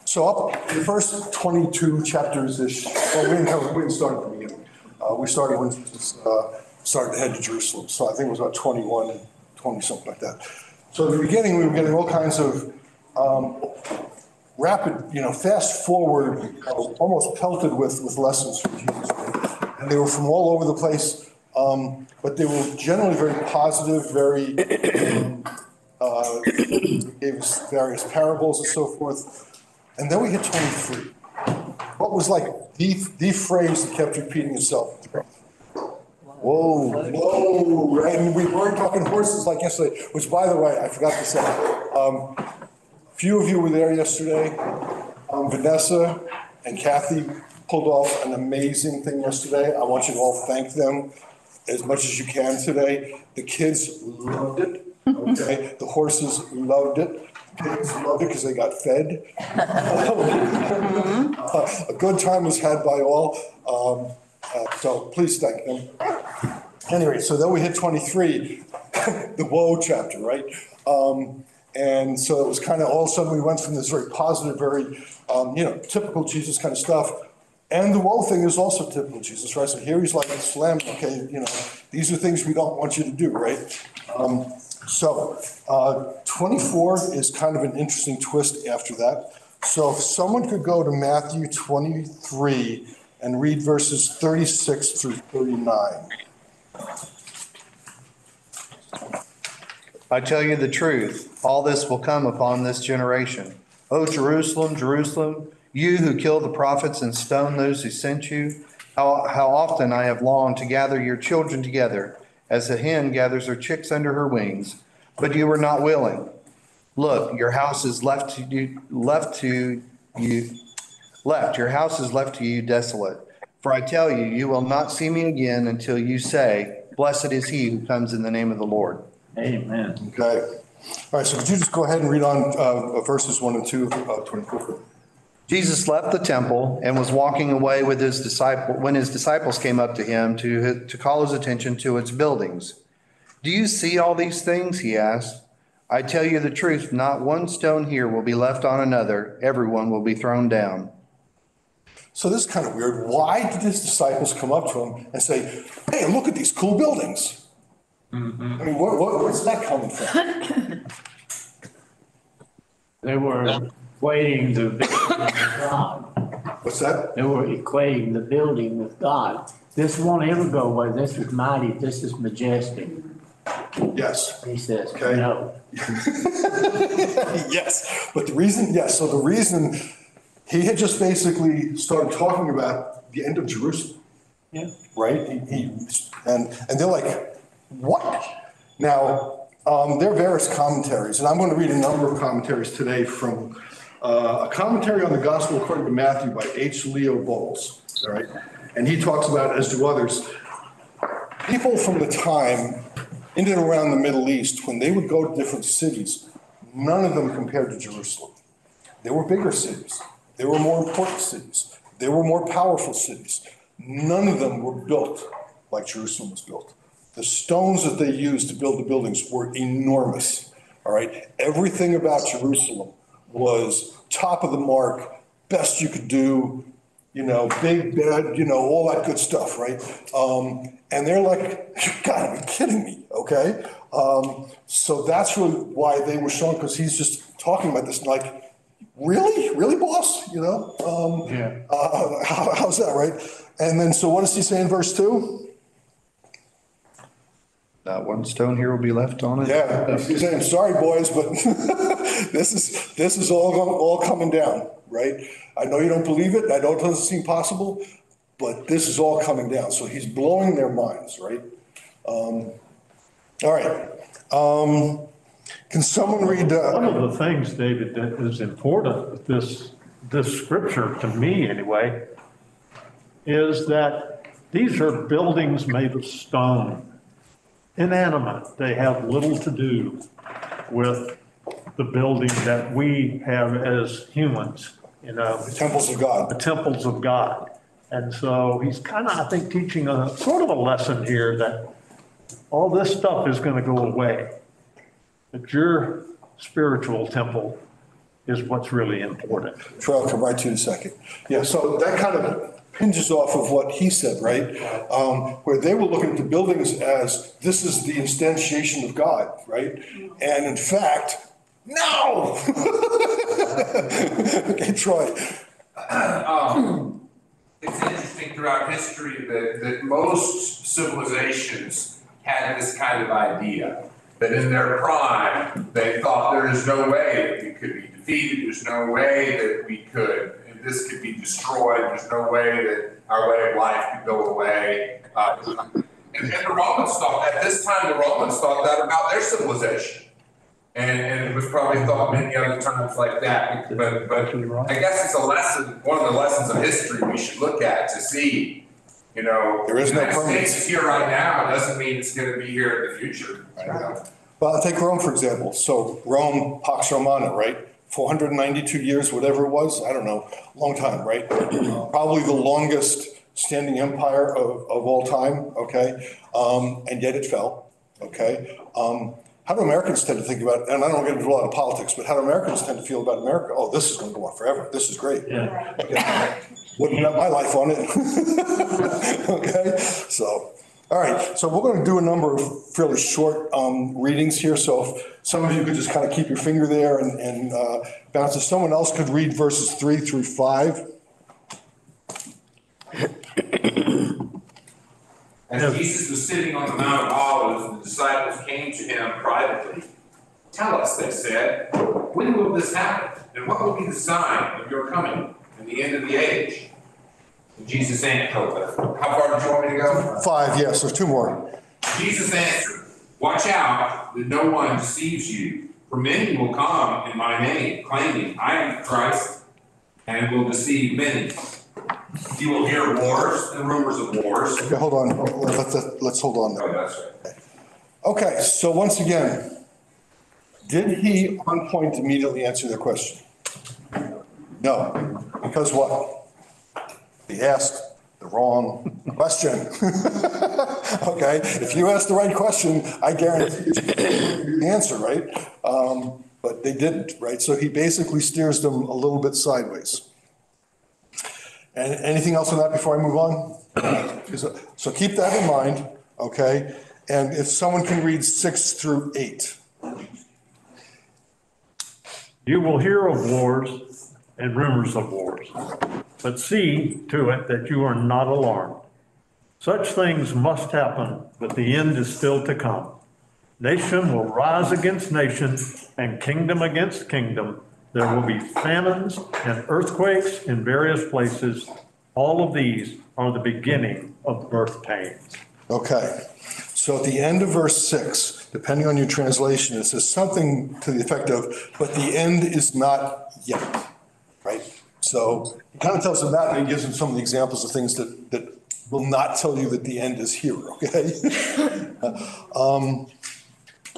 So up the first 22 chapters-ish, well, we didn't start at the beginning. We started when Jesus started to head to Jerusalem. So I think it was about 21 and 20, something like that. So at the beginning, we were getting all kinds of rapid, fast forward, almost pelted with lessons from Jesus. And they were from all over the place, but they were generally very positive, very, gave us various parables and so forth. And then we hit 23. What was like the phrase that kept repeating itself? Whoa, right? And we weren't talking horses like yesterday, which, by the way, I forgot to say. A few of you were there yesterday. Vanessa and Kathy pulled off an amazing thing yesterday. I want you to all thank them as much as you can today. The kids loved it, okay? The horses loved it. Pigs loved it because they got fed. A good time was had by all. So please thank them. Anyway, so then we hit 23, the woe chapter, right? And so it was kind of all of a sudden we went from this very positive, very, typical Jesus kind of stuff. And the woe thing is also typical Jesus, right? So here he's like, slam, okay, these are things we don't want you to do, right? So 24 is kind of an interesting twist after that. So if someone could go to Matthew 23 and read verses 36 through 39. I tell you the truth, all this will come upon this generation. O Jerusalem, Jerusalem, you who kill the prophets and stone those who sent you, how often I have longed to gather your children together, as a hen gathers her chicks under her wings, but you were not willing. Look, your house is left to you desolate. For I tell you, you will not see me again until you say, blessed is he who comes in the name of the Lord. Amen. Okay. All right, so could you just go ahead and read on verses 1 and 2 of 24? Jesus left the temple and was walking away with his disciple when his disciples came up to him to call his attention to its buildings. Do you see all these things? He asked. I tell you the truth, not one stone here will be left on another. Everyone will be thrown down. So this is kind of weird. Why did his disciples come up to him and say, hey, look at these cool buildings? Mm-hmm. I mean, where's that coming from? They were equating the building with God. What's that? They were equating the building with God. This won't ever go away. This is mighty. This is majestic. Yes. He says, okay. No. Yes. But the reason, so the reason he had just basically started talking about the end of Jerusalem. Yeah. Right? And they're like, what? Now, there are various commentaries, and I'm going to read a number of commentaries today from a commentary on the Gospel according to Matthew by H. Leo Bowles. All right? And he talks about, as do others, people from the time in and around the Middle East, when they would go to different cities, none of them compared to Jerusalem. They were bigger cities. They were more important cities. They were more powerful cities. None of them were built like Jerusalem was built. The stones that they used to build the buildings were enormous, all right? Everything about Jerusalem was top of the mark, best you could do, big bed, all that good stuff, right? And they're like, you gotta be kidding me, okay? So that's really why they were shown, because he's just talking about this, like, really, boss? Yeah. How's that, right? And then, so what does he say in verse 2? Not one stone here will be left on it. Yeah, he's saying, sorry, boys, but this is all coming down, right? I know you don't believe it. I know it doesn't seem possible, but this is all coming down. So he's blowing their minds, right? All right. Can someone read? One of the things, David, that is important with this scripture, to me anyway, is that these are buildings made of stone. Inanimate. They have little to do with the building that we have as humans, The temples of God. the temples of God. And so he's kind of, I think, teaching a sort of a lesson here that all this stuff is going to go away. that your spiritual temple is what's really important. Troy, I'll come right to you in a second. Yeah, so that kind of hinges off of what he said, right? Where they were looking at the buildings as this is the instantiation of God, right? And in fact, no! Okay, Troy. It's interesting throughout history that most civilizations had this kind of idea, that in their prime, they thought there is no way that we could be defeated, there's no way that we could, and this could be destroyed, there's no way that our way of life could go away. And the Romans thought, at this time, the Romans thought that about their civilization. And it was probably thought many other times like that, but I guess it's a lesson, one of the lessons of history we should look at to see, you know, There is no the United permanence. States is here right now, it doesn't mean it's gonna be here in the future. Well, I'll take Rome, for example. So Rome, Pax Romana, right? 492 years, whatever it was, I don't know, long time, right? Probably the longest standing empire of all time, okay? And yet it fell, okay? How do Americans tend to think about, and I don't get into a lot of politics, but how do Americans tend to feel about America? Oh, this is going to go on forever. This is great. Yeah. Okay. Wouldn't bet my life on it. Okay, so, all right. So we're going to do a number of fairly short readings here. So if some of you could just kind of keep your finger there and bounce. If someone else could read verses 3 through 5. As Jesus was sitting on the Mount of Olives, the disciples came to him privately. Tell us, they said, when will this happen? And what will be the sign of your coming and the end of the age? And Jesus answered, how far did you want me to go? 5, yes, there's 2 more. Jesus answered, watch out that no one deceives you, for many will come in my name, claiming I am the Christ, and will deceive many. You will hear wars and rumors of wars. Okay, hold on. Let's hold on Oh, there. that's right. Okay, so once again, did he on point immediately answer their question? No, because what? He asked the wrong question. Okay, if you ask the right question, I guarantee you the answer, right? But they didn't, right? So he basically steers them a little bit sideways. And anything else on that before I move on? So keep that in mind, okay? And if someone can read 6 through 8. You will hear of wars and rumors of wars, but see to it that you are not alarmed. Such things must happen, but the end is still to come. Nation will rise against nation and kingdom against kingdom. There will be famines and earthquakes in various places. All of these are the beginning of birth pains. Okay, so at the end of verse 6, depending on your translation, it says something to the effect of, but the end is not yet, right? So it kind of tells them that, and it gives them some of the examples of things that will not tell you that the end is here, okay?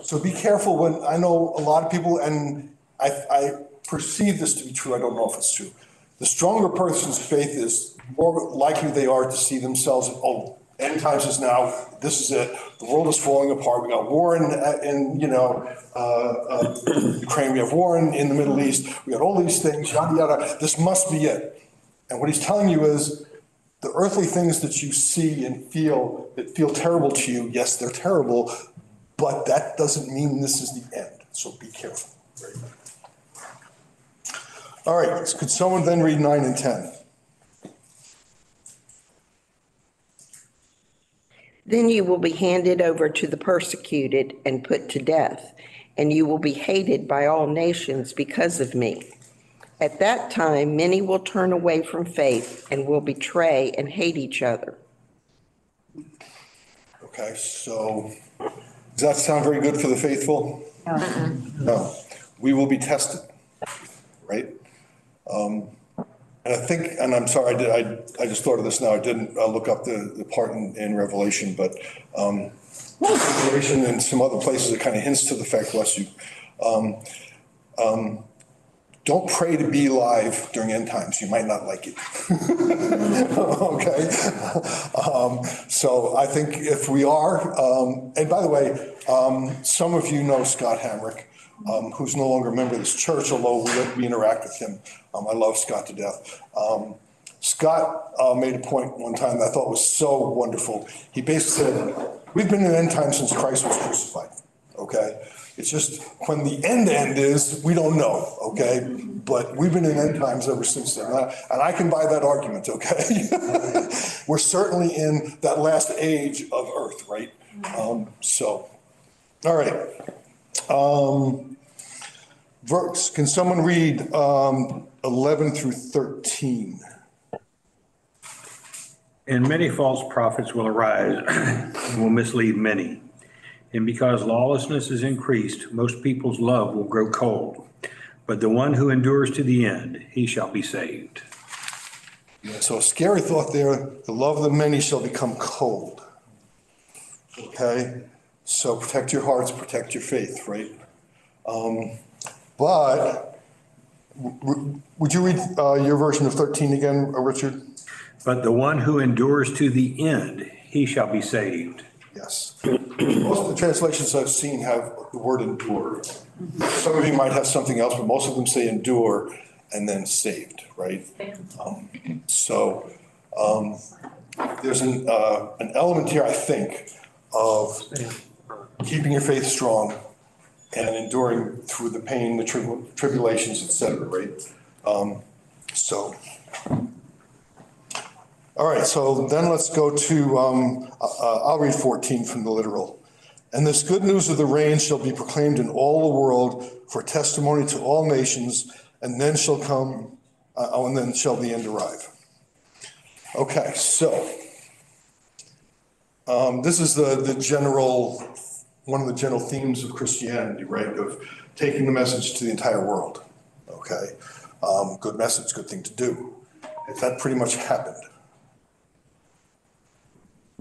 So be careful when, I know a lot of people, and I perceive this to be true, I don't know if it's true. The stronger person's faith is, the more likely they are to see themselves, oh, end times is now, this is it, the world is falling apart, we got war in Ukraine, we have war in the Middle East, we got all these things, yada, yada, this must be it. And what he's telling you is, the earthly things that you see and feel, that feel terrible to you, yes, they're terrible, but that doesn't mean this is the end, so be careful. All right, could someone then read 9 and 10? Then you will be handed over to the persecuted and put to death, and you will be hated by all nations because of me. At that time, many will turn away from faith and will betray and hate each other. Okay, so does that sound very good for the faithful? No. We will be tested, right? And I think, and I'm sorry, I just thought of this now, I didn't look up the part in Revelation, but Revelation and some other places, it kind of hints to the fact, bless you. don't pray to be live during end times. You might not like it. Okay? So I think if we are, and by the way, some of you know Scott Hamrick, who's no longer a member of this church, although we interact with him. I love Scott to death. Scott made a point one time that I thought was so wonderful. He basically said, we've been in end times since Christ was crucified, okay? It's just when the end is, we don't know, okay? But we've been in end times ever since then. And I can buy that argument, okay? We're certainly in that last age of earth, right? So, all right. Verse, can someone read 11 through 13? And many false prophets will arise and will mislead many. And because lawlessness is increased, most people's love will grow cold. But the one who endures to the end, he shall be saved. Yeah, so a scary thought there, the love of the many shall become cold. Okay? So protect your hearts, protect your faith, right? But would you read your version of 13 again, Richard? But the one who endures to the end, he shall be saved. Yes. Most of the translations I've seen have the word endure. Some of you might have something else, but most of them say endure and then saved, right? There's an element here, I think, of keeping your faith strong and enduring through the pain, the tribulations, et cetera, right? All right, so then let's go to, I'll read 14 from the literal. And this good news of the reign shall be proclaimed in all the world for testimony to all nations, and then shall come, and then shall the end arrive. Okay, so this is the general, one of the general themes of Christianity, right? Of taking the message to the entire world. Okay, good message, good thing to do. That pretty much happened.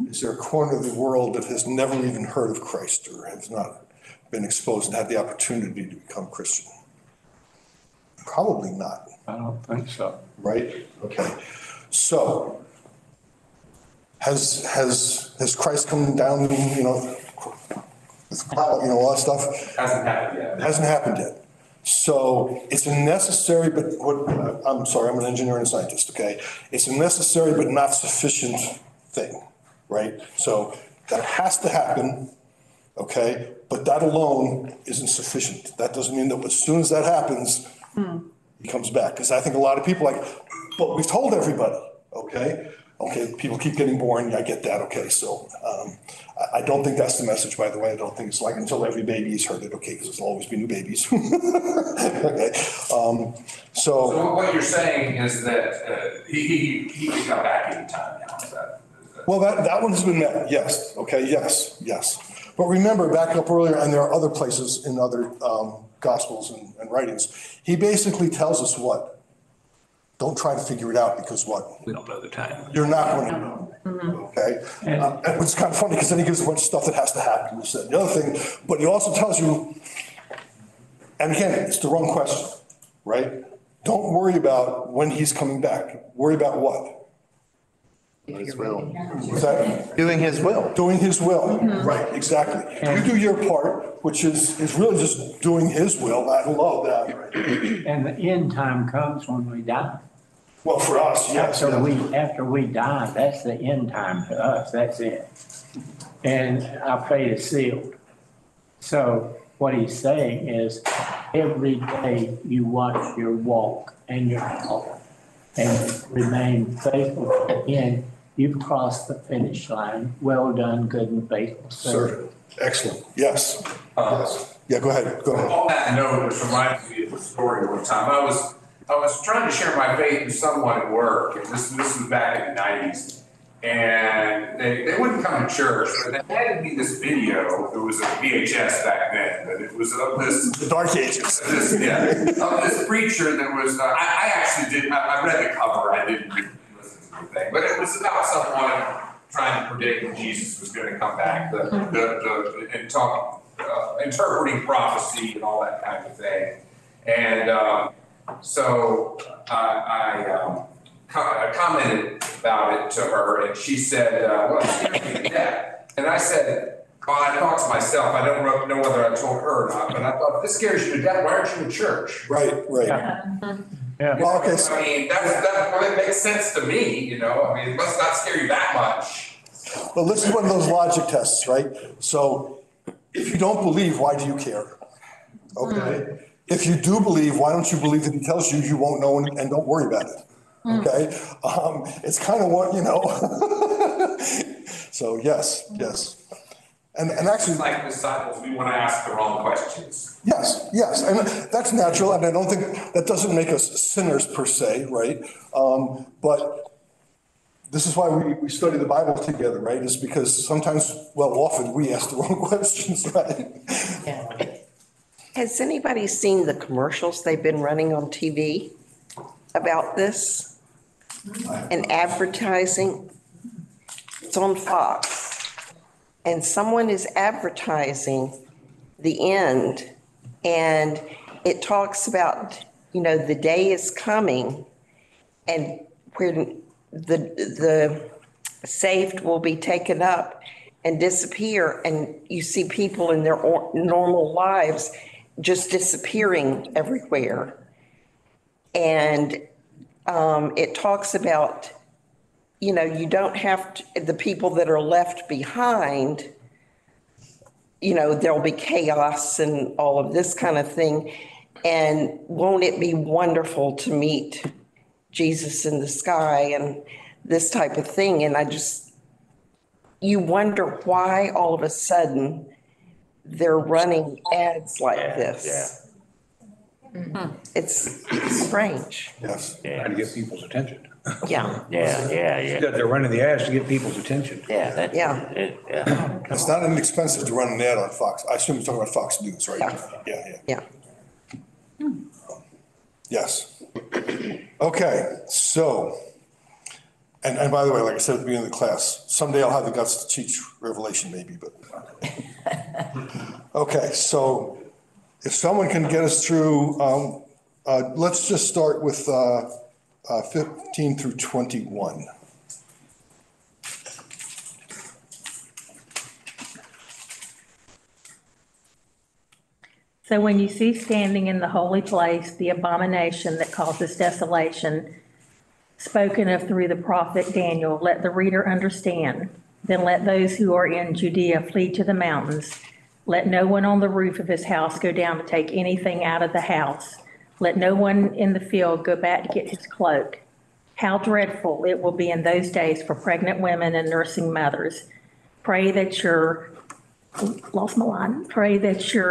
Is there a corner of the world that has never even heard of Christ or has not been exposed and had the opportunity to become Christian? Probably not. I don't think so. Right? Okay. So has Christ come down, with cloud, all that stuff? Hasn't happened yet. It hasn't happened yet. So it's a necessary, but I'm sorry, I'm an engineer and scientist, okay? It's a necessary but not sufficient thing. Right? So that has to happen, okay? But that alone isn't sufficient. That doesn't mean that as soon as that happens, he comes back. Because I think a lot of people but we've told everybody, okay? Okay, people keep getting born, I get that, okay? So I don't think that's the message, by the way. I don't think it's like until every baby's heard it, okay? Because there'll always be new babies. Okay. So what you're saying is that he can come back anytime now, is that? Well, that one's been met, yes, okay, yes. But remember, back up earlier, and there are other places in other gospels and writings, he basically tells us what? Don't try to figure it out because what? We don't know the time. You're not going to know, okay? And it's kind of funny because then he gives a bunch of stuff that has to happen, this, that, and the other thing, but he also tells you, and again, it's the wrong question, right? Don't worry about when he's coming back. Worry about what? His will. What's that? Doing his will. Doing his will, right, exactly. You do your part, which is really just doing his will. I love that. Right? And the end time comes when we die. Well, for us, yes. After we die, that's the end time to us, that's it. And our fate is sealed. So what he's saying is every day you watch your walk and your talk and remain faithful to the end. You've crossed the finish line. Well done, good and faithful servant. Excellent. Yes. Yes. Yeah, go ahead. On that note, which reminds me of a story one time. I was trying to share my faith with someone at work, and this was back in the 90s. And they wouldn't come to church, but they handed me this video. It was a VHS back then, but it was of this. The Dark Ages. Of this preacher that was, I actually did, I read the cover, I didn't listen to the thing, but it was about someone trying to predict when Jesus was going to come back, interpreting prophecy and all that kind of thing. And So I commented about it to her, and she said, well, it scares me to death. And I said, well, I thought to myself, I don't know whether I told her or not, but I thought, if this scares you to death, why aren't you in church? Right, right. Yeah. Well, okay, I mean, well, it makes sense to me, you know, I mean, it must not scare you that much. but this is one of those logic tests, right? So if you don't believe, why do you care? Okay? If you do believe, why don't you believe that he tells you you won't know and don't worry about it? Okay? It's kind of what, you know. So yes, yes. And actually, It's like disciples, we want to ask the wrong questions. yes, yes, and that's natural, and I don't think, that doesn't make us sinners per se, right? But this is why we study the Bible together, right? Is because sometimes, well, often we ask the wrong questions, right? Has anybody seen the commercials they've been running on TV about this? And advertising? It's on Fox. And someone is advertising the end. And it talks about, you know, the day is coming and where the saved will be taken up and disappear. And you see people in their normal lives just disappearing everywhere. And it talks about, you know, you don't have to, the people that are left behind, you know, there'll be chaos and all of this kind of thing. And won't it be wonderful to meet Jesus in the sky and this type of thing? And you wonder why all of a sudden they're running ads like this. It's strange. Yes. Trying to get people's attention. Yeah. That they're running the ads to get people's attention. Yeah. It's not inexpensive to run an ad on Fox. I assume you're talking about Fox News, right? Yeah. Yes. Okay, so, and by the way, like I said at the beginning of the class, someday I'll have the guts to teach Revelation maybe, but. Okay, so if someone can get us through, let's just start with 15 through 21. So when you see standing in the holy place the abomination that causes desolation, spoken of through the prophet Daniel, let the reader understand. Then let those who are in Judea flee to the mountains. Let no one on the roof of his house go down to take anything out of the house. Let no one in the field go back to get his cloak. How dreadful it will be in those days for pregnant women and nursing mothers. Pray that your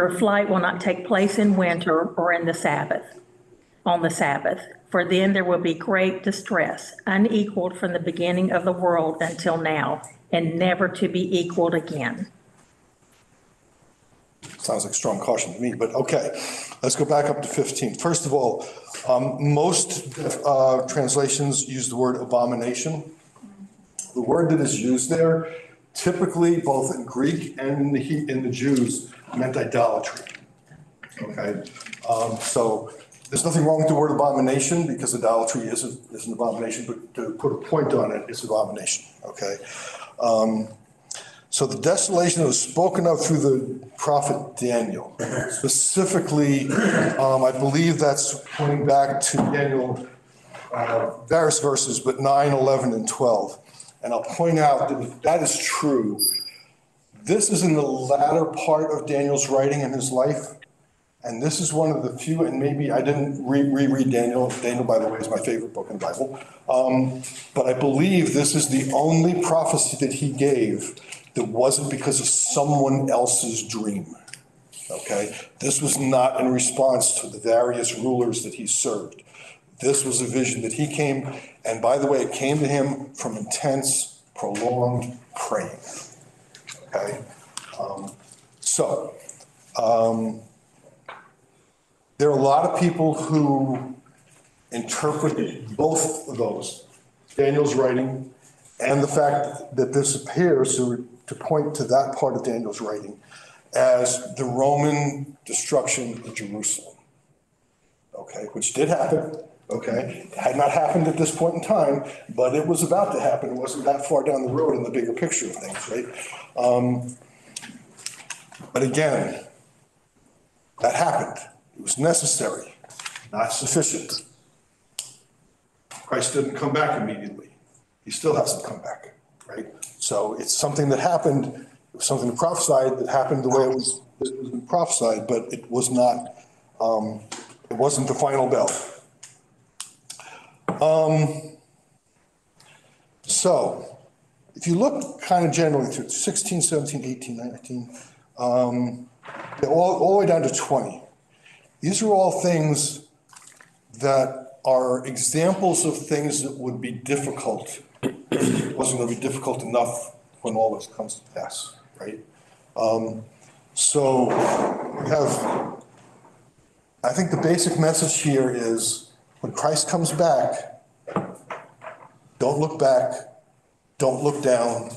flight will not take place in winter or on the Sabbath, for then there will be great distress, unequaled from the beginning of the world until now, and never to be equaled again. Sounds like strong caution to me, but okay. Let's go back up to 15. First of all, most translations use the word abomination. The word that is used there, typically both in Greek and in the Jews, meant idolatry. Okay, so there's nothing wrong with the word abomination because idolatry is an abomination, but to put a point on it, it's abomination. Okay. So the desolation that was spoken of through the prophet Daniel, specifically, I believe that's pointing back to Daniel, various verses, but 9, 11, and 12. And I'll point out that if that is true, this is in the latter part of Daniel's writing in his life. And this is one of the few, and maybe I didn't reread Daniel. Daniel, by the way, is my favorite book in the Bible. But I believe this is the only prophecy that he gave that wasn't because of someone else's dream. Okay? This was not in response to the various rulers that he served. This was a vision that he came, and by the way, it came to him from intense, prolonged praying. Okay? There are a lot of people who interpret both of those, Daniel's writing and the fact that this appears to point to that part of Daniel's writing as the Roman destruction of Jerusalem. okay, which did happen, okay? It had not happened at this point in time, but it was about to happen. It wasn't that far down the road in the bigger picture of things, right? But again, that happened. It was necessary, not sufficient. Christ didn't come back immediately. He still hasn't come back, right? So it's something that happened, it was something prophesied that happened the way it was prophesied, but it was not, it wasn't the final bell. So if you look kind of generally through 16, 17, 18, 19, all the way down to 20, these are all things that are examples of things that would be difficult. It wasn't going to be difficult enough when all this comes to pass, right? So we have, I think the basic message here is when Christ comes back, don't look back, don't look down,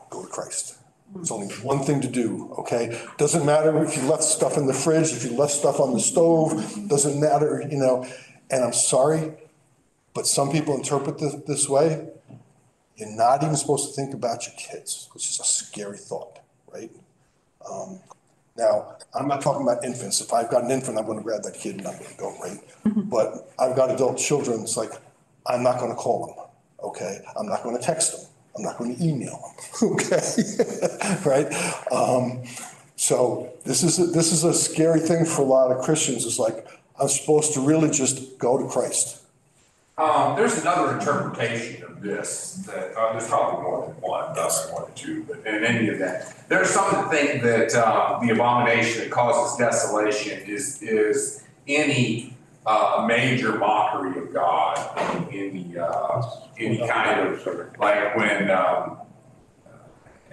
go to Christ. There's only one thing to do, okay? Doesn't matter if you left stuff in the fridge, if you left stuff on the stove, doesn't matter, you know. And I'm sorry, but some people interpret this way. You're not even supposed to think about your kids, which is a scary thought, right? Now, I'm not talking about infants. If I've got an infant, I'm going to grab that kid and I'm going to go, right? But I've got adult children. It's like, I'm not going to call them, okay? I'm not going to text them. I'm not going to email them, okay? Right? So this is a scary thing for a lot of Christians. It's like, I'm supposed to really just go to Christ. There's another interpretation of this that there's probably more than one, more than two, but in any event, there's some that think that the abomination that causes desolation is any major mockery of God, any kind of like when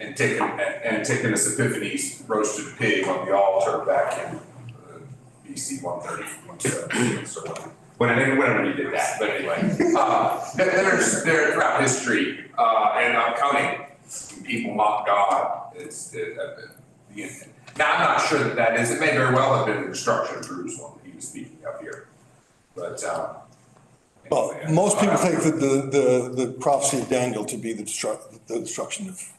Antigonus Epiphanes roasted a pig on the altar back in BC 130, 170, so whenever he did that. But anyway, there's throughout history and upcoming, people mock God. Now I'm not sure that is. It may very well have been the destruction of Jerusalem he was speaking of here, but. Well, most people take the prophecy of Daniel to be the destruction of.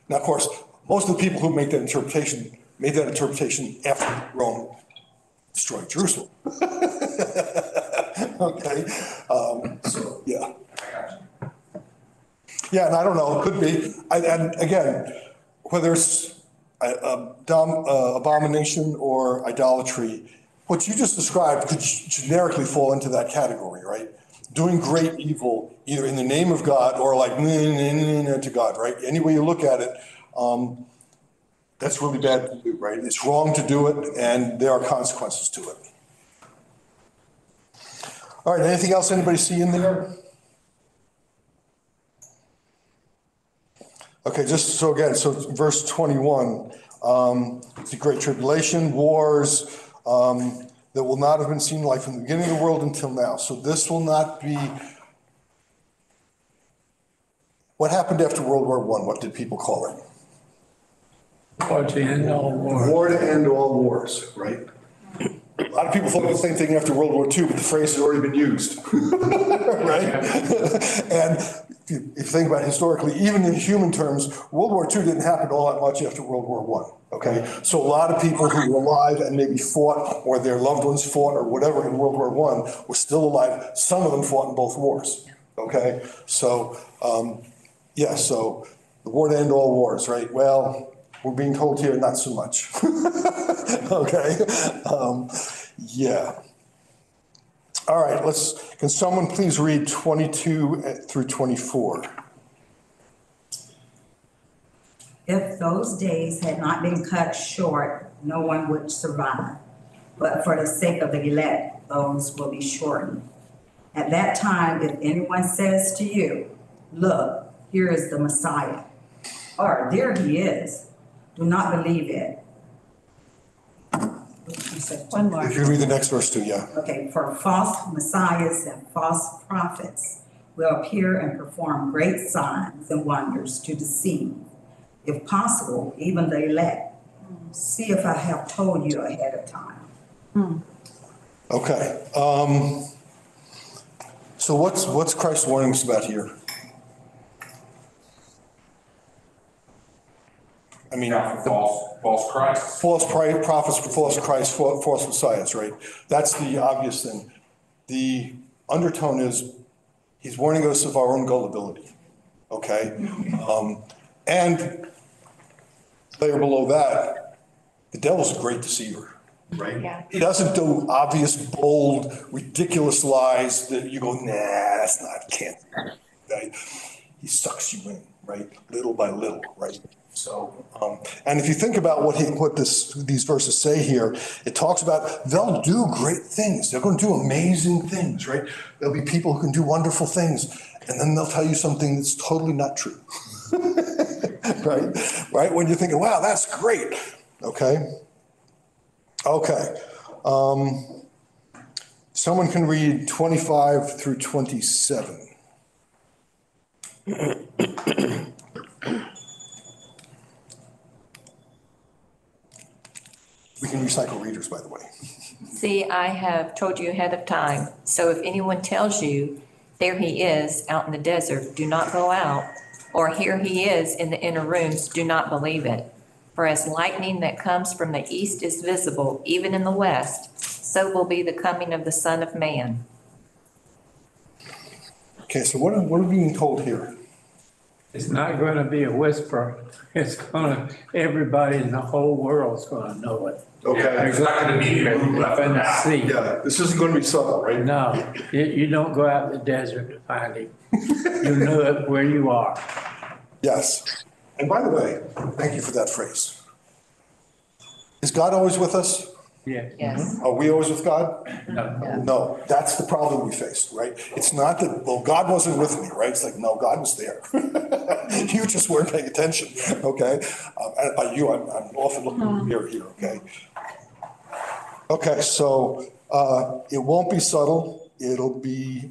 Now, of course, most of the people who make that interpretation made that interpretation after Rome destroyed Jerusalem. Okay, so yeah. Yeah, and I don't know, it could be. And again, whether it's abomination or idolatry, what you just described could generically fall into that category, right? Doing great evil, either in the name of God or like to God, right? Any way you look at it, that's really bad to do, right? It's wrong to do it, and there are consequences to it. All right, anything else anybody see in there? Okay, just so again, so verse 21, the great tribulation, wars that will not have been seen like from the beginning of the world until now. So this will not be, what happened after World War I? What did people call it? War to end all wars. War to end all wars, right? A lot of people thought the same thing after World War II, but the phrase had already been used, right? And if you think about it historically, even in human terms, World War II didn't happen all that much after World War I, okay? So a lot of people who were alive and maybe fought, or their loved ones fought, or whatever in World War I were still alive. Some of them fought in both wars, okay? So, yeah, so the war to end all wars, right? Well, we're being told here, not so much. Okay, yeah. All right, can someone please read 22 through 24? If those days had not been cut short, no one would survive. But for the sake of the elect, those will be shortened. At that time, if anyone says to you, look, here is the Messiah, or there he is, do not believe it. One more. If you read the next verse too, yeah. Okay, for false messiahs and false prophets will appear and perform great signs and wonders to deceive, if possible, even the elect. See if I have told you ahead of time. Okay, so what's Christ warning us about here? I mean, False Christ. prophets, false Christ, false messiahs, right? That's the obvious thing. The undertone is, he's warning us of our own gullibility, okay? And layer below that, the devil's a great deceiver, right? Yeah. He doesn't do obvious, bold, ridiculous lies that you go, nah, that's not, can't, right? He sucks you in, right? Little by little, right? So, and if you think about what these verses say here, it talks about they'll do great things. They're going to do amazing things, right? There'll be people who can do wonderful things, and then they'll tell you something that's totally not true, right? Right? When you're thinking, wow, that's great. Okay. Okay. Someone can read 25 through 27. We can recycle readers, by the way. See, I have told you ahead of time. So if anyone tells you, there he is out in the desert, do not go out. Or here he is in the inner rooms, do not believe it. For as lightning that comes from the east is visible, even in the west, so will be the coming of the Son of Man. Okay, so what are we being told here? It's not going to be a whisper. It's going to, everybody in the whole world's going to know it. Okay. There's not going to be any room left Up in for the that. sea. Yeah, this isn't going to be subtle, right? No, you don't go out in the desert to find him. You know it where you are. Yes. And by the way, thank you for that phrase. Is God always with us? Yes. Yes. Are we always with God? No. No, that's the problem we faced, right? It's not that, well, God wasn't with me, right? It's like, no, God was there. You just weren't paying attention, okay? And by you, I'm often looking in the mirror here, okay? Okay, so it won't be subtle. It'll be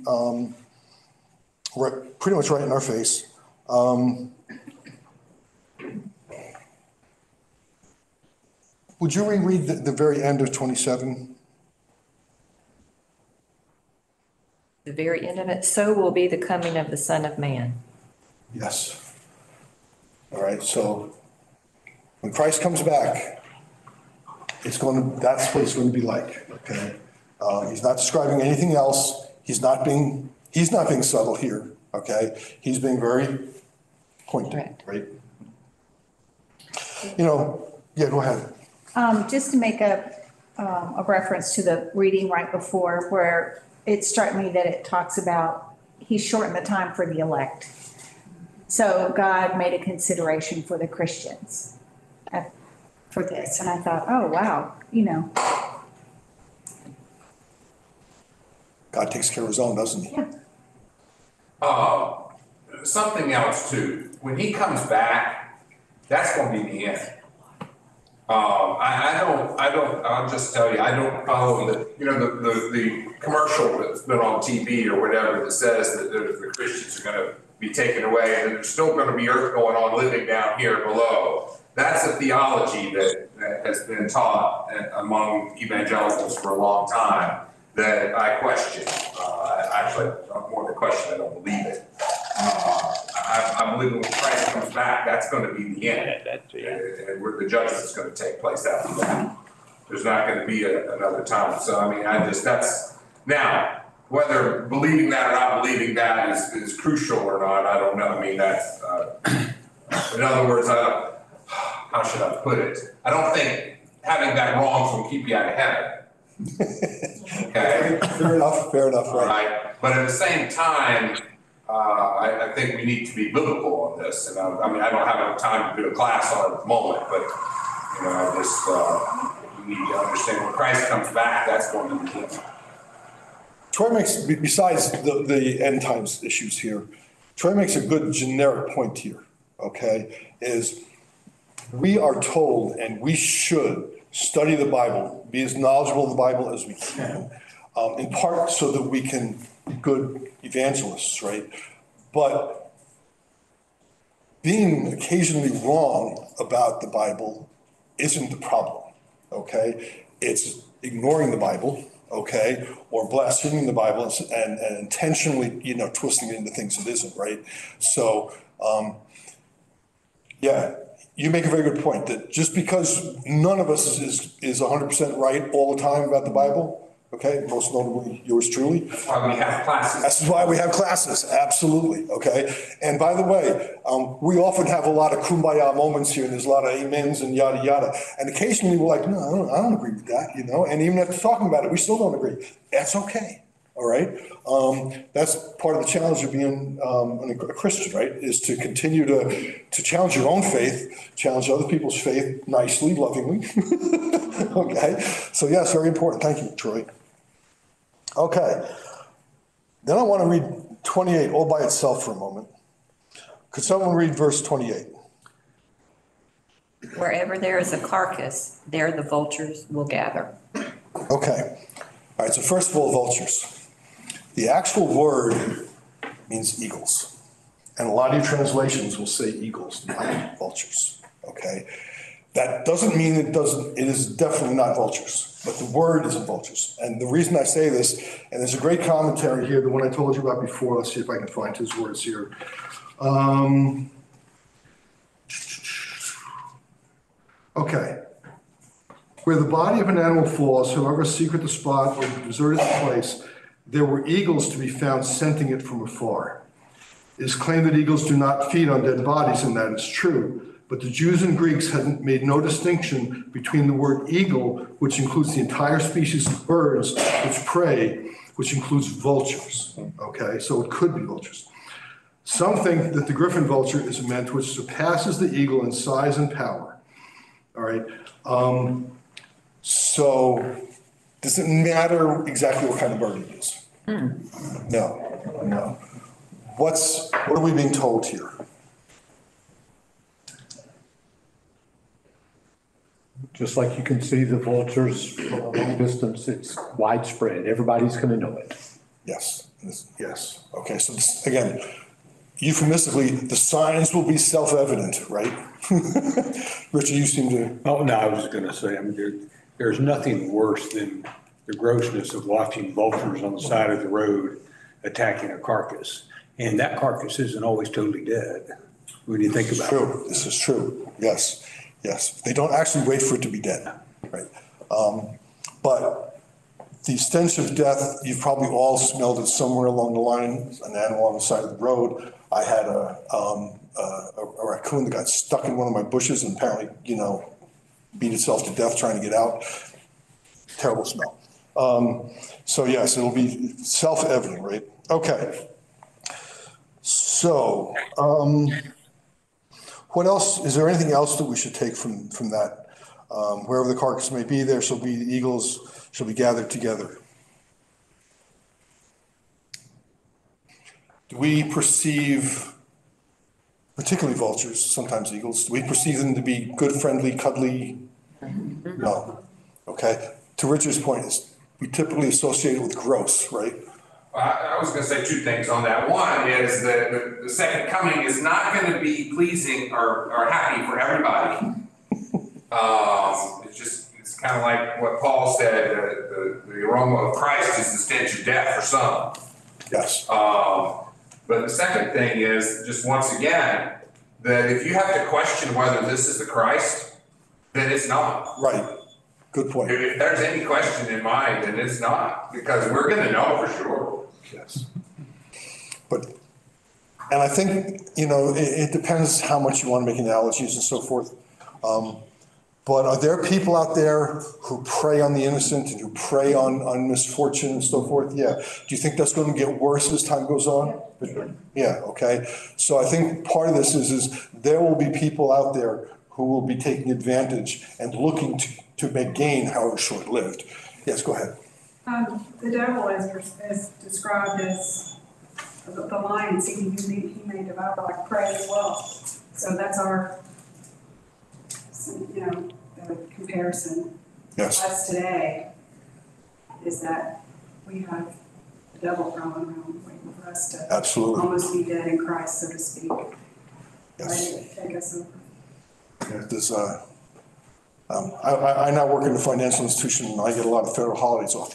pretty much right in our face. Would you reread the very end of 27? The very end of it, so will be the coming of the Son of Man. Yes. All right, so when Christ comes back, that's what it's going to be like, okay? He's not describing anything else. He's not being subtle here, okay? He's being very pointed, Correct. right? Yeah, go ahead. Just to make a reference to the reading right before, where it struck me that it talks about he shortened the time for the elect. So God made a consideration for the Christians for this. And I thought, oh, wow, God takes care of his own, doesn't he? Yeah. Something else too, when he comes back, that's going to be the end. I'll just tell you, I don't follow the commercial that's been on TV or whatever that says that the Christians are going to be taken away and there's still going to be earth going on living down here below. That's a theology that has been taught among evangelicals for a long time that I question. Actually, more than question, I don't believe it. I believe when Christ comes back, that's going to be the end. That's it. And where the judgment is going to take place after that. There's not going to be another time. So, I mean, that's, now, whether believing that or not believing that is crucial or not, I don't know. I mean, that's, in other words, how should I put it? I don't think having that wrong will keep you out of heaven. Okay? Fair enough, All right. right. But at the same time, I think we need to be biblical on this. And I mean, I don't have enough time to do a class on it at the moment, but, I just, we need to understand when Christ comes back, that's going to be the end. Troy makes, besides the end times issues here, Troy makes a good generic point here, okay, is we are told and we should study the Bible, be as knowledgeable of the Bible as we can, in part so that we can be good evangelists, right? But being occasionally wrong about the Bible isn't the problem, okay? It's ignoring the Bible, okay? Or blaspheming the Bible and intentionally, twisting it into things it isn't, right? So, yeah, you make a very good point that just because none of us is 100% right all the time about the Bible, okay, most notably yours truly. That's why we have classes. That's why we have classes, absolutely, okay? And by the way, we often have a lot of kumbaya moments here, and there's a lot of amens and yada, yada. And occasionally we're like, no, I don't agree with that, And even after talking about it, we still don't agree. That's okay, all right? That's part of the challenge of being a Christian, right? Is to continue to challenge your own faith, challenge other people's faith nicely, lovingly, okay? So yes, very important. Thank you, Troy. Okay, then I want to read 28 all by itself for a moment. Could someone read verse 28? Wherever there is a carcass, there the vultures will gather. Okay, all right, so first of all, vultures. The actual word means eagles. And a lot of your translations will say eagles, not vultures, okay? That doesn't mean it is definitely not vultures, but the word isn't vultures. And the reason I say this, and there's a great commentary here, the one I told you about before, let's see if I can find his words here. Okay. Where the body of an animal falls, however secret the spot or deserted the place, there were eagles to be found scenting it from afar. It is claimed that eagles do not feed on dead bodies, and that is true. But the Jews and Greeks had made no distinction between the word eagle, which includes the entire species of birds which prey, which includes vultures, okay? So it could be vultures. Some think that the griffin vulture is meant which surpasses the eagle in size and power, all right? So does it matter exactly what kind of bird it is? No. What are we being told here? Just like you can see the vultures from a long distance, it's widespread. Everybody's going to know it. Yes. Okay, so this, again, euphemistically, the signs will be self-evident, right? Richard, you seem to. Oh, no, I was going to say, there's nothing worse than the grossness of watching vultures on the side of the road attacking a carcass. And that carcass isn't always totally dead when you think about it. This is true, yes. They don't actually wait for it to be dead, right? But the stench of death, you've probably all smelled it somewhere along the line, an animal on the side of the road. I had a raccoon that got stuck in one of my bushes and apparently, beat itself to death trying to get out. Terrible smell. So yes, it'll be self-evident, right? Okay. So, what else, is there anything else that we should take from that? Wherever the carcass may be, there shall be eagles, shall be gathered together. Do we perceive, particularly vultures, sometimes eagles, do we perceive them to be good, friendly, cuddly? No. Okay. To Richard's point, we typically associate it with gross, right? I was going to say two things on that. One is that the second coming is not going to be pleasing or happy for everybody. It's kind of like what Paul said, the aroma of Christ is the stench of death for some. Yes. But the second thing is, just once again, that if you have to question whether this is the Christ, then it's not. Right. Good point. If there's any question in mind, then it's not, because we're going to know for sure. Yes. And I think, it depends how much you want to make analogies and so forth. But are there people out there who prey on the innocent and who prey on misfortune and so forth? Yeah. Do you think that's going to get worse as time goes on? Yeah. Okay. So I think part of this is there will be people out there who will be taking advantage and looking to make gain, however short-lived. Yes, go ahead. The devil is described as the lion seeking whom he may devour like prey as well. So that's our, the comparison. Yes. Us today is that we have the devil prowling around waiting for us to absolutely almost be dead in Christ, so to speak. Yes. Ready to take us over. Yeah, there's I now work in a financial institution and I get a lot of federal holidays off.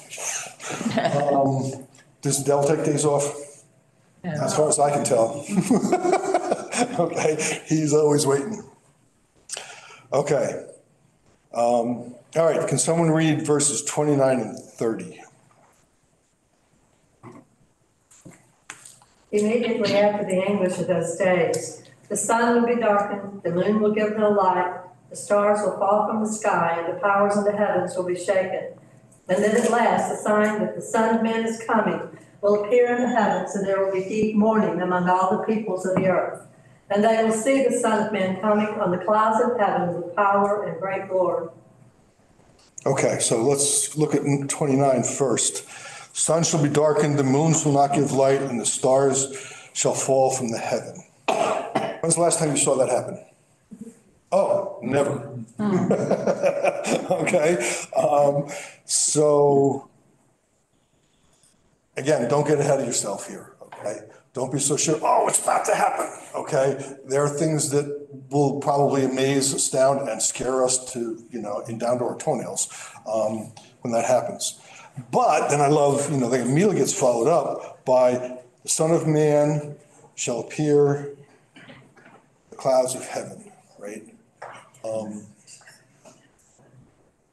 Does the devil take days off? As far as I can tell. Okay, he's always waiting. Okay. All right, can someone read verses 29 and 30? Immediately after the anguish of those days, the sun will be darkened, the moon will give no light, the stars will fall from the sky, and the powers of the heavens will be shaken. And then at last, the sign that the Son of Man is coming will appear in the heavens, and there will be deep mourning among all the peoples of the earth. And they will see the Son of Man coming on the clouds of heaven with power and great glory. Okay, so let's look at 29 first. Sun shall be darkened, the moon shall not give light, and the stars shall fall from the heaven. When's the last time you saw that happen? Oh, never. Okay, so again, don't get ahead of yourself here, okay? Don't be so sure, oh, it's about to happen, okay? There are things that will probably amaze, astound, and scare us to, in down to our toenails when that happens. But then I love, that immediately gets followed up by the Son of Man shall appear in the clouds of heaven, right?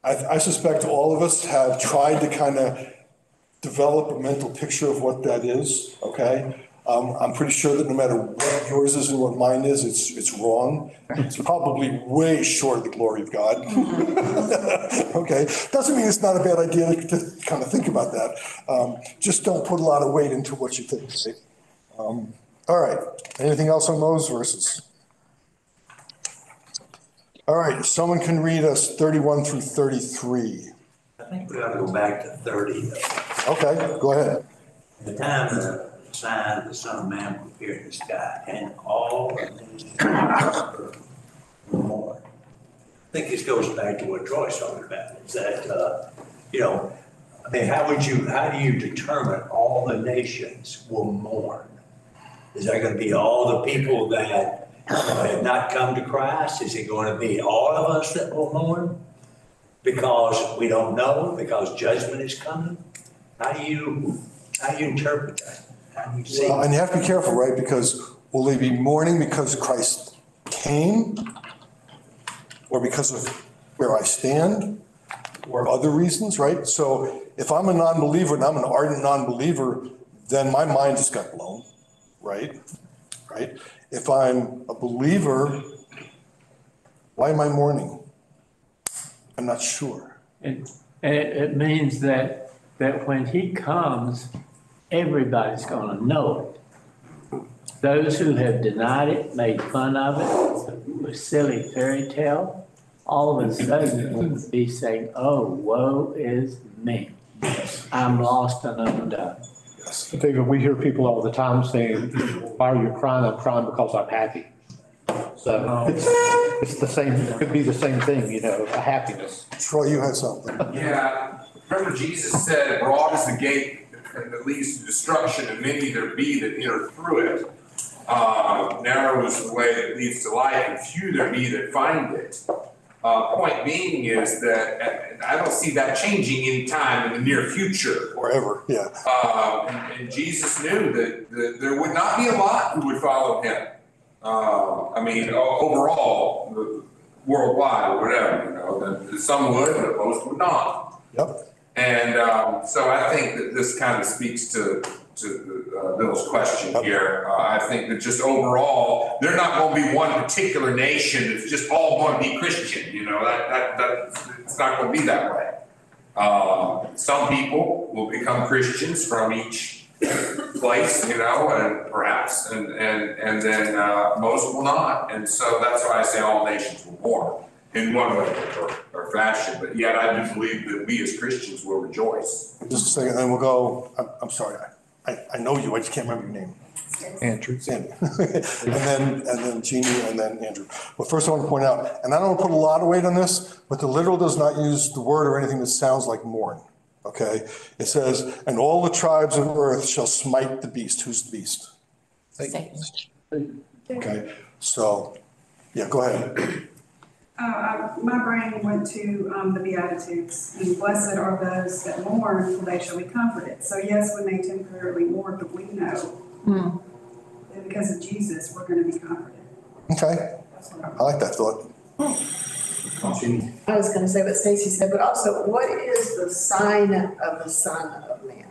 I suspect all of us have tried to kind of develop a mental picture of what that is, okay? I'm pretty sure that no matter what yours is and what mine is, it's wrong. It's probably way short of the glory of God. Okay, doesn't mean it's not a bad idea to kind of think about that. Just don't put a lot of weight into what you think. All right, anything else on those verses? All right, if someone can read us 31 through 33. I think we ought to go back to 30. Okay, go ahead. The time the sign of the Son of Man will appear in the sky, and all the nations will mourn. I think this goes back to what Troy's talking about, is that, how do you determine all the nations will mourn? Is that going to be all the people that have not come to Christ? Is it going to be all of us that will mourn? Because we don't know, because judgment is coming? How do you interpret that? How do you see And you have to be careful, right? Because will they be mourning because Christ came? Or because of where I stand? Or other reasons, right? So if I'm a non-believer and I'm an ardent non-believer, then my mind just got blown, right? Right? If I'm a believer, why am I mourning? I'm not sure. And it means that when he comes, everybody's going to know it. Those who have denied it, made fun of it, a silly fairy tale, all of a sudden will be saying, oh, woe is me. I'm lost and undone. David, we hear people all the time saying, why are you crying? I'm crying because I'm happy. So it's the same, it could be the same thing, a happiness. Troy, you had something. Yeah, remember Jesus said, broad is the gate that leads to destruction, and many there be that enter through it. Narrow is the way that leads to life, and few there be that find it. Point being is that I don't see that changing anytime in the near future. Or ever, yeah. And Jesus knew that there would not be a lot who would follow him. Overall, worldwide or whatever, that some would, but most would not. Yep. And so I think that this kind of speaks to Bill's question here. I think that just overall, they're not going to be one particular nation that's just all going to be Christian. It's not going to be that way. Some people will become Christians from each place, and perhaps, and then most will not. And so that's why I say all nations will mourn in one way or fashion. But yet I do believe that we as Christians will rejoice. Just a second, then we'll go, I'm sorry, I know you, I just can't remember your name. Andrew. Sandy. and then Jeannie, and then Andrew. But first I want to point out, and I don't want to put a lot of weight on this, but the literal does not use the word or anything that sounds like mourn. Okay, it says, and all the tribes of earth shall smite the beast. Who's the beast? Satan. Okay, so, yeah, go ahead. My brain went to the Beatitudes, and blessed are those that mourn, for they shall be comforted. So yes, we may temporarily mourn, but we know that because of Jesus, we're going to be comforted. Okay, I like that thought. I was gonna say what Stacy said, but also, what is the sign of the Son of Man?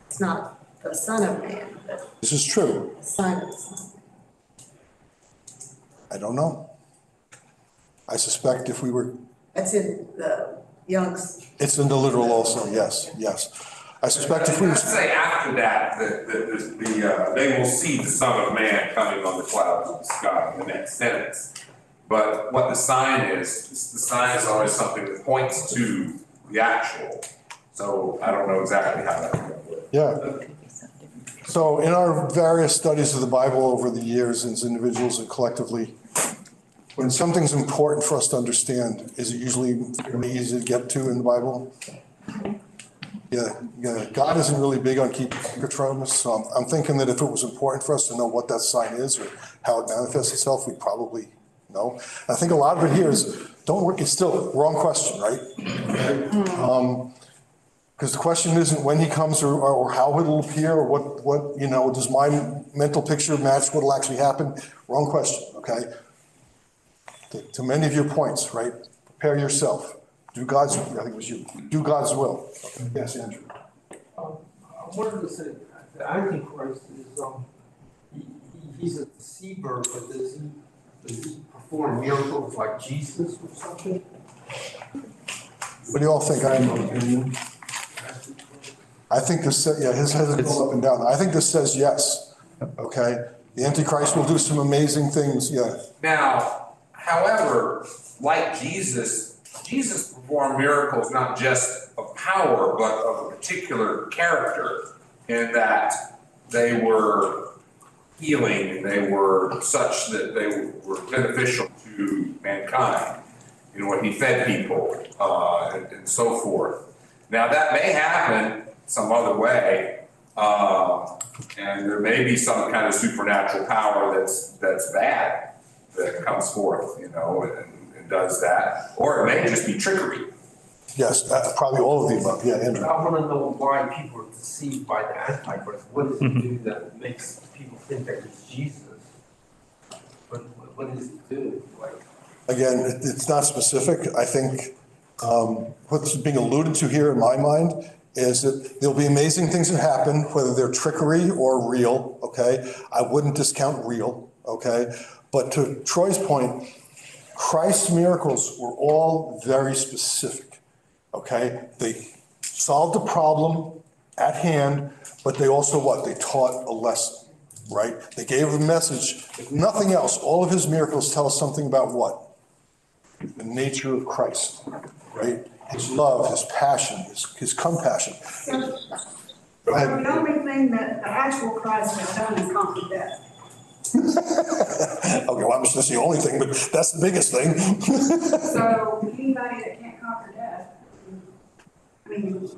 It's not the Son of Man, but This is true. the sign of the Son of Man. I don't know. I suspect if we were, That's in the Young's. it's in the literal also, yes, yes. I suspect if we Let's were, say after that, they will see the Son of Man coming on the clouds of the sky in the next sentence. But what the sign is the sign is always something that points to the actual. So I don't know exactly how that will work. yeah. So in our various studies of the Bible over the years as individuals and collectively, when something's important for us to understand, is it usually fairly easy to get to in the Bible? Yeah, God isn't really big on keeping secrets from us, so I'm thinking that if it was important for us to know what that sign is or how it manifests itself, we'd probably know. I think a lot of it here is, don't work, it's still wrong question, right? Because the question isn't when he comes or how it'll appear or what, does my mental picture match what'll actually happen? Wrong question, okay? To many of your points, right? Prepare yourself. Do God's, I think it was you, do God's will. Yes, Andrew. I wanted to say, the Antichrist is, he's a deceiver, but does he perform miracles like Jesus or something? What do you all think? I have no opinion. I think this, his head is going up and down. I think this says yes, okay? The Antichrist will do some amazing things, yeah. Now, however, like Jesus performed miracles not just of power, but of a particular character, in that they were healing and they were such that they were beneficial to mankind. When he fed people and so forth. Now, that may happen some other way, and there may be some kind of supernatural power that's bad that comes forth, and does that, or it may just be trickery. Yes, probably all of the above. Yeah, Andrew. I want to know why people are deceived by the Antichrist. What does he do that makes people think that he's Jesus? What does he do? Again, it's not specific. I think what's being alluded to here in my mind is that there'll be amazing things that happen, whether they're trickery or real, okay? I wouldn't discount real, okay? But to Troy's point, Christ's miracles were all very specific, okay? They solved a problem at hand, but they also what? They taught a lesson, right? They gave a message. If nothing else, all of his miracles tell us something about what? The nature of Christ, right? His love, his passion, his compassion. So, the only thing that the actual Christ has done is conquer death. Okay, well, that's the only thing, but that's the biggest thing. So anybody that can't conquer death, I mean.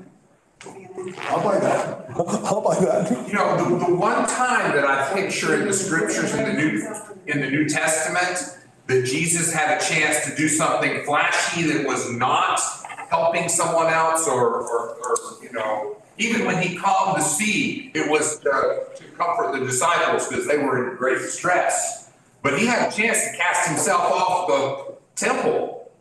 I'll buy that. I'll buy that. The one time that I picture in the scriptures in the New Testament that Jesus had a chance to do something flashy that was not helping someone else or even when he calmed the sea, it was to comfort the disciples because they were in great distress. But he had a chance to cast himself off the temple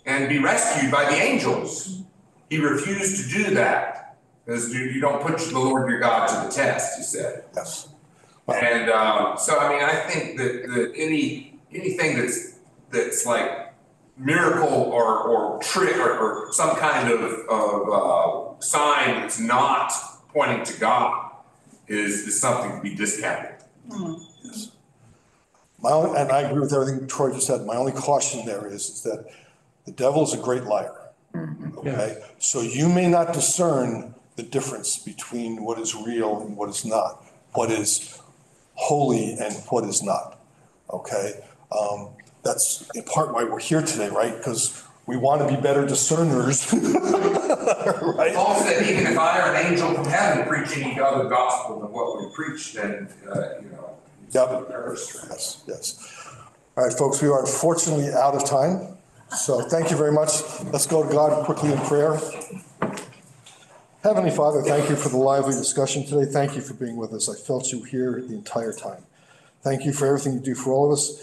and be rescued by the angels. He refused to do that because you don't put the Lord your God to the test, he said. Yes. And so, I think that anything that's like miracle or trick or some kind of sign that's not pointing to God is something to be discounted. Yes. And I agree with everything Troy just said. My only caution there is that the devil is a great liar. Okay, so you may not discern the difference between what is real and what is not, what is holy and what is not. Okay. That's in part why we're here today, right? Because we want to be better discerners, right? Paul said, even if I are an angel from heaven preaching any other gospel than what we preach, then, Yep. Yes, yes. All right, folks, we are unfortunately out of time. So thank you very much. Let's go to God quickly in prayer. Heavenly Father, thank you for the lively discussion today. Thank you for being with us. I felt you here the entire time. Thank you for everything you do for all of us.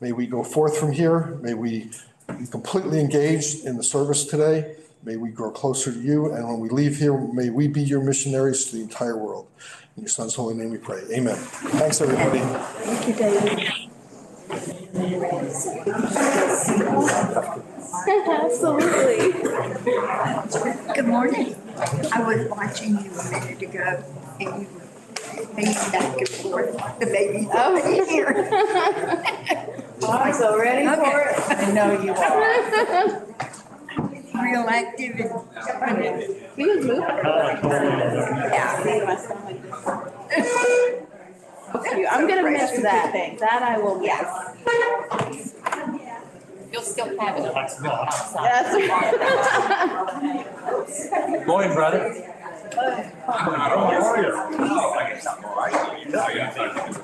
May we go forth from here. May we be completely engaged in the service today. May we grow closer to you. And when we leave here, may we be your missionaries to the entire world. In your son's holy name we pray. Amen. Thanks, everybody. Thank you, David. Absolutely. Good morning. I was watching you a minute ago and you were pacing back and forth, the baby here. I'm so ready for it. I know you are. Real active and. He was moving. I'm gonna miss that thing. That I will miss. You'll still have it. That's right. Morning, brother. How are you? Oh, I guess I'm all right.